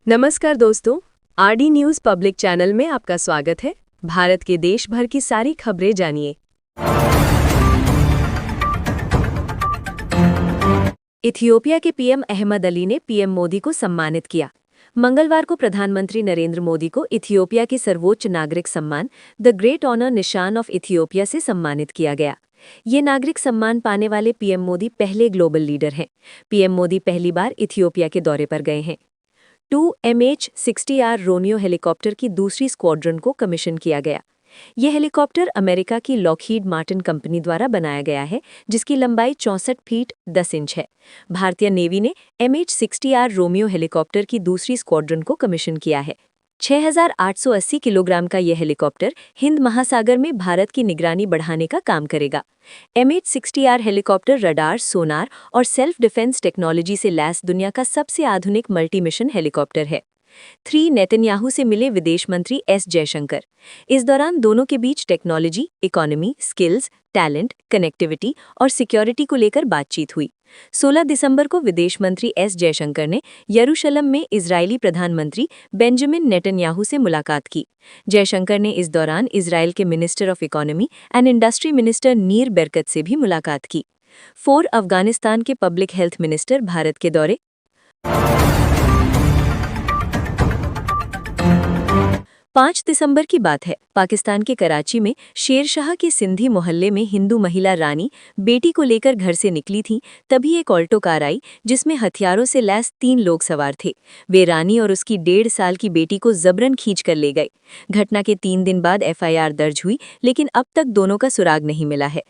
नमस्कार दोस्तों, RD news public channel में आपका स्वागत है। भारत के देश भर की सारी खबरें जानिए। इथियोपिया के पीएम अहमद अली ने पीएम मोदी को सम्मानित किया। मंगलवार को प्रधानमंत्री नरेंद्र मोदी को इथियोपिया के सर्वोच्च नागरिक सम्मान द ग्रेट ऑनर निशान ऑफ इथियोपिया से सम्मानित किया गया। ये नागरिक सम्मान पाने वाले पीएम मोदी पहले ग्लोबल लीडर हैं। पीएम मोदी पहली बार इथियोपिया के दौरे पर गए हैं। 2 MH-60R रोमियो हेलीकॉप्टर की दूसरी स्क्वाड्रन को कमीशन किया गया। यह हेलीकॉप्टर अमेरिका की लॉकहीड मार्टिन कंपनी द्वारा बनाया गया है, जिसकी लंबाई 64 फीट 10 इंच है। भारतीय नेवी ने MH-60R रोमियो हेलीकॉप्टर की दूसरी स्क्वाड्रन को कमीशन किया है। 6,880 किलोग्राम का यह हेलीकॉप्टर हिंद महासागर में भारत की निगरानी बढ़ाने का काम करेगा। MH-60R हेलीकॉप्टर रडार, सोनार और सेल्फ डिफेंस टेक्नोलॉजी से लैस दुनिया का सबसे आधुनिक मल्टी मिशन हेलीकॉप्टर है। 3 नेतन्याहू से मिले विदेश मंत्री एस जयशंकर। इस दौरान दोनों के बीच technology, economy, skills, talent, connectivity और सिक्योरिटी को लेकर बातचीत हुई। 16 दिसंबर को विदेश मंत्री एस जयशंकर ने यरूशलम में इजरायली प्रधानमंत्री बेंजामिन नेतन्याहू से मुलाकात की। जयशंकर ने इस दौरान इजरायल के minister of economy and industry minister नीर बरकत से भी मुलाकात की। 4 अफगानिस्तान के पब्लिक हेल्थ मिनिस्टर भारत के दौरे। 5 दिसंबर की बात है। पाकिस्तान के कराची में शेरशाह के सिंधी मोहल्ले में हिंदू महिला रानी बेटी को लेकर घर से निकली थी, तभी एक ऑल्टो कार आई जिसमें हथियारों से लैस 3 लोग सवार थे। वे रानी और उसकी 1.5 साल की बेटी को जबरन खींच कर ले गए। घटना के 3 दिन बाद FIR दर्ज हुई, लेकिन अब तक दोनों का सुराग नहीं मिला है।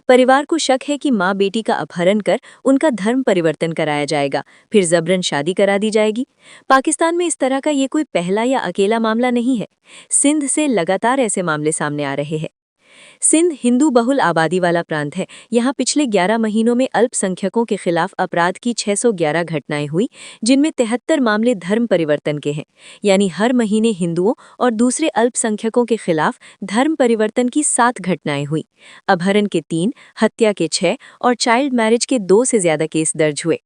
परिवार को शक है कि मां बेटी का अपहरण कर उनका धर्म परिवर्तन कराया जाएगा, फिर जबरन शादी करा दी जाएगी। पाकिस्तान में इस तरह का ये कोई पहला या अकेला मामला नहीं है। सिंध से लगातार ऐसे मामले सामने आ रहे हैं। सिंध हिंदू बहुल आबादी वाला प्रांत है। यहाँ पिछले 11 महीनों में अल्पसंख्यकों के खिलाफ अपराध की 611 घटनाएं हुई, जिनमें 73 मामले धर्म परिवर्तन के हैं। यानी हर महीने हिंदुओं और दूसरे अल्पसंख्यकों के खिलाफ धर्म परिवर्तन की 7 घटनाएं हुई। अपहरण के 3, हत्या के 6 और चाइल्ड मैरिज के 2 से ज्यादा केस दर्ज हुए।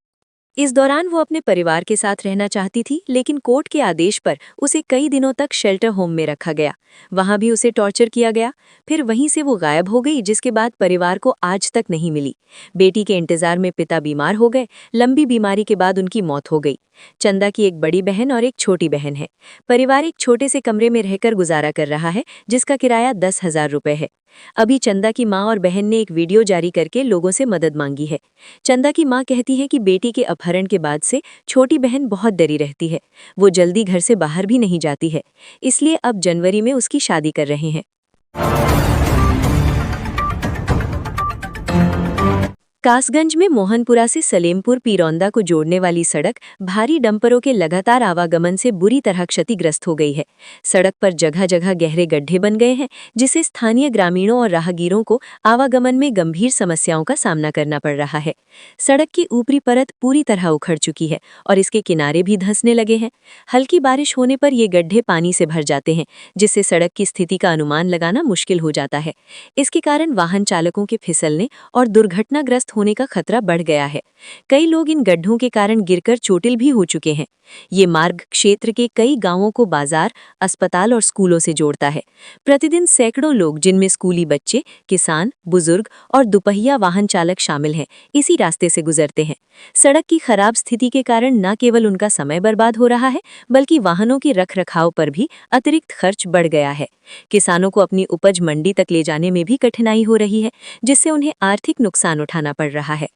इस दौरान वो अपने परिवार के साथ रहना चाहती थी, लेकिन कोर्ट के आदेश पर उसे कई दिनों तक शेल्टर होम में रखा गया। वहां भी उसे टॉर्चर किया गया। फिर वहीं से वो गायब हो गई, जिसके बाद परिवार को आज तक नहीं मिली। बेटी के इंतजार में पिता बीमार हो गए। लंबी बीमारी के बाद उनकी मौत हो गई। चंदा की एक बड़ी बहन और एक छोटी बहन है। परिवार एक छोटे से कमरे में रहकर गुजारा कर रहा है, जिसका किराया 10,000 रुपये है। अभी चंदा की मां और बहन ने एक वीडियो जारी करके लोगों से मदद मांगी है। चंदा की मां कहती है कि बेटी के अपहरण के बाद से छोटी बहन बहुत डरी रहती है। वो जल्दी घर से बाहर भी नहीं जाती है, इसलिए अब जनवरी में उसकी शादी कर रहे हैं। कासगंज में मोहनपुरा से सलेमपुर पीरौंदा को जोड़ने वाली सड़क भारी डंपरों के लगातार आवागमन से बुरी तरह क्षतिग्रस्त हो गई है। सड़क पर जगह जगह गहरे गड्ढे बन गए हैं, जिससे स्थानीय ग्रामीणों और राहगीरों को आवागमन में गंभीर समस्याओं का सामना करना पड़ रहा है। सड़क की ऊपरी परत पूरी तरह उखड़ चुकी है और इसके किनारे भी धंसने लगे हैं। हल्की बारिश होने पर ये गड्ढे पानी से भर जाते हैं, जिससे सड़क की स्थिति का अनुमान लगाना मुश्किल हो जाता है। इसके कारण वाहन चालकों के फिसलने और दुर्घटनाग्रस्त होने का खतरा बढ़ गया है। कई लोग इन गड्ढों के कारण गिरकर चोटिल भी हो चुके हैं। ये मार्ग क्षेत्र के कई गांवों को बाजार, अस्पताल और स्कूलों से जोड़ता है। प्रतिदिन सैकड़ों लोग, जिनमें स्कूली बच्चे, किसान, बुजुर्ग और दुपहिया वाहन चालक शामिल हैं, इसी रास्ते से गुजरते हैं। सड़क की खराब स्थिति के कारण न केवल उनका समय बर्बाद हो रहा है, बल्कि वाहनों के रखरखाव पर भी अतिरिक्त खर्च बढ़ गया है। किसानों को अपनी उपज मंडी तक ले जाने में भी कठिनाई हो रही है, जिससे उन्हें आर्थिक नुकसान उठाना पड़ रहा है।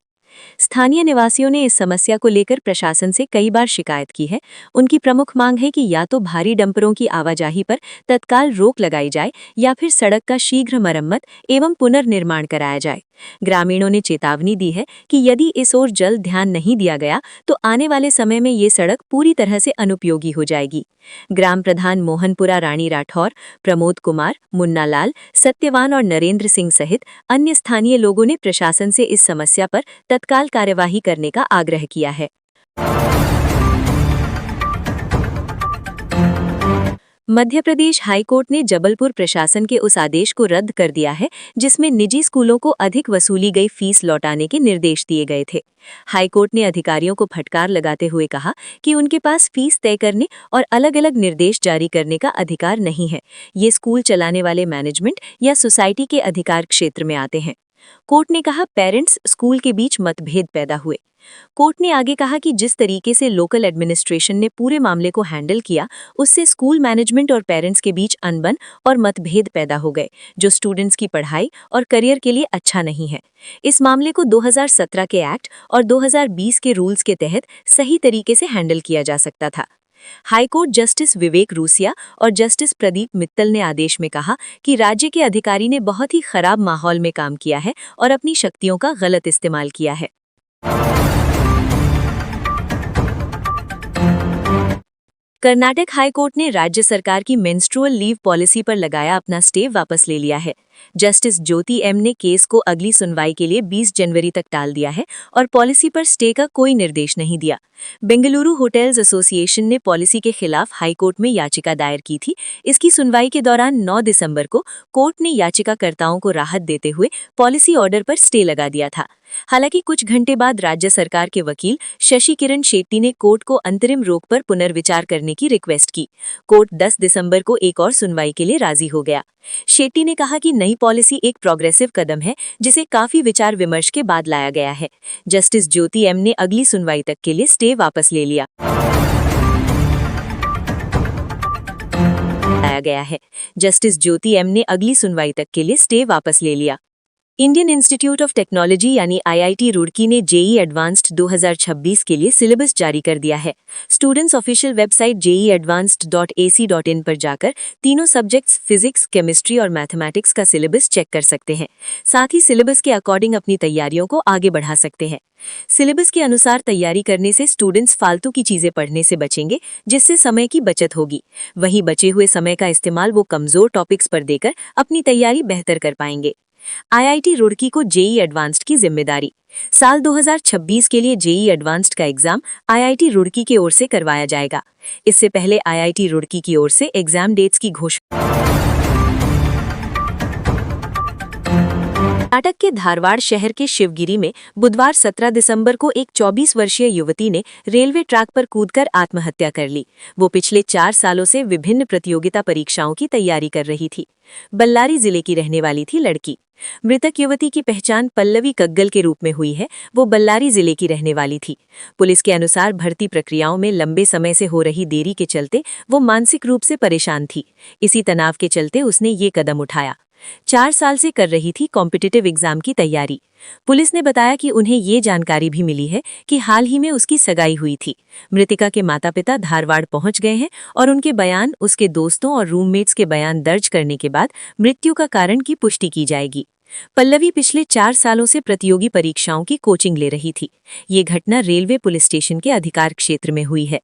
स्थानीय निवासियों ने इस समस्या को लेकर प्रशासन से कई बार शिकायत की है। उनकी प्रमुख मांग है कि या तो भारी डंपरों की आवाजाही पर तत्काल रोक लगाई जाए या फिर सड़क का शीघ्र मरम्मत एवं पुनर्निर्माण कराया जाए। ग्रामीणों ने चेतावनी दी है कि यदि इस ओर जल्द ध्यान नहीं दिया गया तो आने वाले समय में ये सड़क पूरी तरह से अनुपयोगी हो जाएगी। ग्राम प्रधान मोहनपुरा रानी राठौर, प्रमोद कुमार, मुन्ना लाल, सत्यवान और नरेंद्र सिंह सहित अन्य स्थानीय लोगों ने प्रशासन से इस समस्या पर तत्काल कार्यवाही करने का आग्रह किया है। मध्य प्रदेश हाईकोर्ट ने जबलपुर प्रशासन के उस आदेश को रद्द कर दिया है जिसमें निजी स्कूलों को अधिक वसूली गई फीस लौटाने के निर्देश दिए गए थे। हाईकोर्ट ने अधिकारियों को फटकार लगाते हुए कहा कि उनके पास फीस तय करने और अलग-अलग निर्देश जारी करने का अधिकार नहीं है। ये स्कूल चलाने वाले मैनेजमेंट या सोसाइटी के अधिकार क्षेत्र में आते हैं। कोर्ट ने कहा पेरेंट्स स्कूल के बीच मतभेद पैदा हुए। कोर्ट ने आगे कहा कि जिस तरीके से लोकल एडमिनिस्ट्रेशन ने पूरे मामले को हैंडल किया, उससे स्कूल मैनेजमेंट और पेरेंट्स के बीच अनबन और मतभेद पैदा हो गए, जो स्टूडेंट्स की पढ़ाई और करियर के लिए अच्छा नहीं है। इस मामले को 2017 के एक्ट और 2020 के रूल्स के तहत सही तरीके से हैंडल किया जा सकता था। हाईकोर्ट जस्टिस विवेक रूसिया और जस्टिस प्रदीप मित्तल ने आदेश में कहा कि राज्य के अधिकारी ने बहुत ही खराब माहौल में काम किया है और अपनी शक्तियों का गलत इस्तेमाल किया है। कर्नाटक हाईकोर्ट ने राज्य सरकार की मेंस्ट्रुअल लीव पॉलिसी पर लगाया अपना स्टे वापस ले लिया है। जस्टिस ज्योति एम ने केस को अगली सुनवाई के लिए 20 जनवरी तक टाल दिया है और पॉलिसी पर स्टे का कोई निर्देश नहीं दिया। बेंगलुरु होटल्स एसोसिएशन ने पॉलिसी के खिलाफ हाईकोर्ट में याचिका दायर की थी। इसकी सुनवाई के दौरान 9 दिसंबर को कोर्ट ने याचिकाकर्ताओं को राहत देते हुए पॉलिसी ऑर्डर पर स्टे लगा दिया था। हालांकि कुछ घंटे बाद राज्य सरकार के वकील शशि किरण शेट्टी ने कोर्ट को अंतरिम रोक पर पुनर्विचार करने की रिक्वेस्ट की। कोर्ट 10 दिसंबर को एक और सुनवाई के लिए राजी हो गया। शेट्टी ने कहा कि नई पॉलिसी एक प्रोग्रेसिव कदम है जिसे काफी विचार विमर्श के बाद लाया गया है। जस्टिस ज्योति एम ने अगली सुनवाई तक के लिए स्टे वापस ले लिया गया है। जस्टिस ज्योति एम ने अगली सुनवाई तक के लिए स्टे वापस ले लिया। इंडियन इंस्टीट्यूट ऑफ टेक्नोलॉजी यानी आईआईटी रुड़की ने जेईई एडवांस्ड 2026 के लिए सिलेबस जारी कर दिया है। स्टूडेंट्स ऑफिशियल वेबसाइट jeeadvanced.ac.in पर जाकर तीनों सब्जेक्ट्स फिजिक्स, केमिस्ट्री और मैथमेटिक्स का सिलेबस चेक कर सकते हैं। साथ ही सिलेबस के अकॉर्डिंग अपनी तैयारियों को आगे बढ़ा सकते हैं। सिलेबस के अनुसार तैयारी करने से स्टूडेंट्स फालतू की चीजें पढ़ने से बचेंगे, जिससे समय की बचत होगी। वहीं बचे हुए समय का इस्तेमाल वो कमजोर टॉपिक्स पर देकर अपनी तैयारी बेहतर कर पाएंगे। आईआईटी रुड़की को जेईई एडवांस्ड की जिम्मेदारी। साल 2026 के लिए जेईई एडवांस्ड का एग्जाम आईआईटी रुड़की की ओर से करवाया जाएगा। इससे पहले आईआईटी रुड़की की ओर से एग्जाम डेट्स की घोषणा। कर्नाटक के धारवाड़ शहर के शिवगिरी में बुधवार 17 दिसंबर को एक 24 वर्षीय युवती ने रेलवे ट्रैक पर कूदकर आत्महत्या कर ली। वो पिछले 4 सालों से विभिन्न प्रतियोगिता परीक्षाओं की तैयारी कर रही थी। बल्लारी जिले की रहने वाली थी लड़की। मृतक युवती की पहचान पल्लवी कग्गल के रूप में हुई है। वो बल्लारी जिले की रहने वाली थी। पुलिस के अनुसार भर्ती प्रक्रियाओं में लंबे समय से हो रही देरी के चलते वो मानसिक रूप से परेशान थी। इसी तनाव के चलते उसने ये कदम उठाया। 4 साल से कर रही थी कॉम्पिटिटिव एग्जाम की तैयारी। पुलिस ने बताया कि उन्हें ये जानकारी भी मिली है कि हाल ही में उसकी सगाई हुई थी। मृतिका के माता-पिता धारवाड़ पहुंच गए हैं और उनके बयान, उसके दोस्तों और रूममेट्स के बयान दर्ज करने के बाद मृत्यु का कारण की पुष्टि की जाएगी। पल्लवी पिछले 4 सालों से प्रतियोगी परीक्षाओं की कोचिंग ले रही थी। ये घटना रेलवे पुलिस स्टेशन के अधिकार क्षेत्र में हुई है।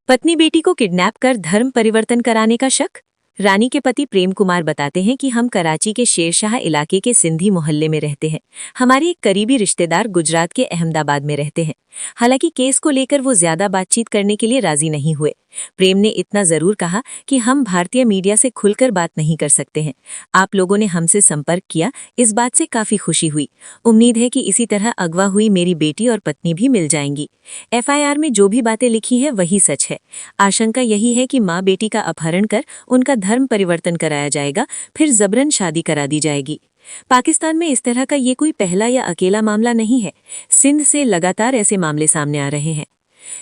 पत्नी बेटी को किडनैप कर धर्म परिवर्तन कराने का शक। रानी के पति प्रेम कुमार बताते हैं कि हम कराची के शेरशाह इलाके के सिंधी मोहल्ले में रहते हैं। हमारे एक करीबी रिश्तेदार गुजरात के अहमदाबाद में रहते हैं। हालांकि केस को लेकर वो ज्यादा बातचीत करने के लिए राजी नहीं हुए। प्रेम ने इतना जरूर कहा कि हम भारतीय मीडिया से खुलकर बात नहीं कर सकते हैं। आप लोगों ने हमसे संपर्क किया, इस बात से काफी खुशी हुई। उम्मीद है कि इसी तरह अगवा हुई मेरी बेटी और पत्नी भी मिल जाएंगी। एफआईआर में जो भी बातें लिखी है वही सच है। आशंका यही है कि माँ बेटी का अपहरण कर उनका धर्म परिवर्तन कराया जाएगा, फिर जबरन शादी करा दी जाएगी। पाकिस्तान में इस तरह का ये कोई पहला या अकेला मामला नहीं है। सिंध से लगातार ऐसे मामले सामने आ रहे हैं।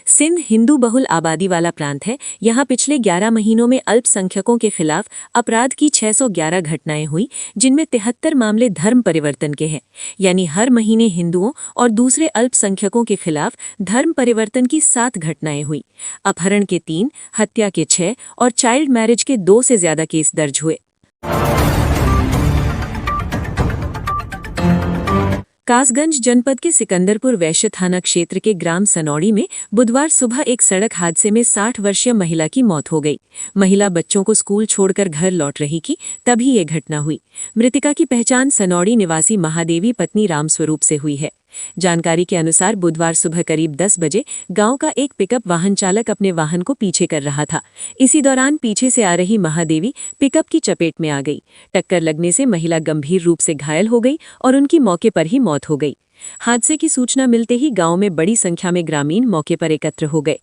सिंध हिंदू बहुल आबादी वाला प्रांत है। यहाँ पिछले 11 महीनों में अल्पसंख्यकों के खिलाफ अपराध की 611 घटनाएं हुई, जिनमें 73 मामले धर्म परिवर्तन के हैं। यानी हर महीने हिंदुओं और दूसरे अल्पसंख्यकों के खिलाफ धर्म परिवर्तन की 7 घटनाएं हुई। अपहरण के 3, हत्या के 6 और चाइल्ड मैरिज के 2 से ज्यादा केस दर्ज हुए। कासगंज जनपद के सिकंदरपुर वैश्य थाना क्षेत्र के ग्राम सनौड़ी में बुधवार सुबह एक सड़क हादसे में 60 वर्षीय महिला की मौत हो गई। महिला बच्चों को स्कूल छोड़कर घर लौट रही थी, तभी ये घटना हुई। मृतिका की पहचान सनौड़ी निवासी महादेवी पत्नी रामस्वरूप से हुई है। जानकारी के अनुसार बुधवार सुबह करीब 10 बजे गांव का एक पिकअप वाहन चालक अपने वाहन को पीछे कर रहा था। इसी दौरान पीछे से आ रही महादेवी पिकअप की चपेट में आ गई। टक्कर लगने से महिला गंभीर रूप से घायल हो गई और उनकी मौके पर ही मौत हो गई। हादसे की सूचना मिलते ही गांव में बड़ी संख्या में ग्रामीण मौके पर एकत्र हो गए।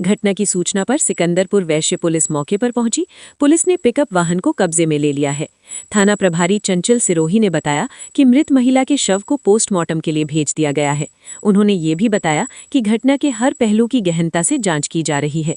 घटना की सूचना पर सिकंदरपुर वैश्य पुलिस मौके पर पहुंची। पुलिस ने पिकअप वाहन को कब्जे में ले लिया है। थाना प्रभारी चंचल सिरोही ने बताया कि मृत महिला के शव को पोस्टमार्टम के लिए भेज दिया गया है। उन्होंने ये भी बताया कि घटना के हर पहलू की गहनता से जांच की जा रही है।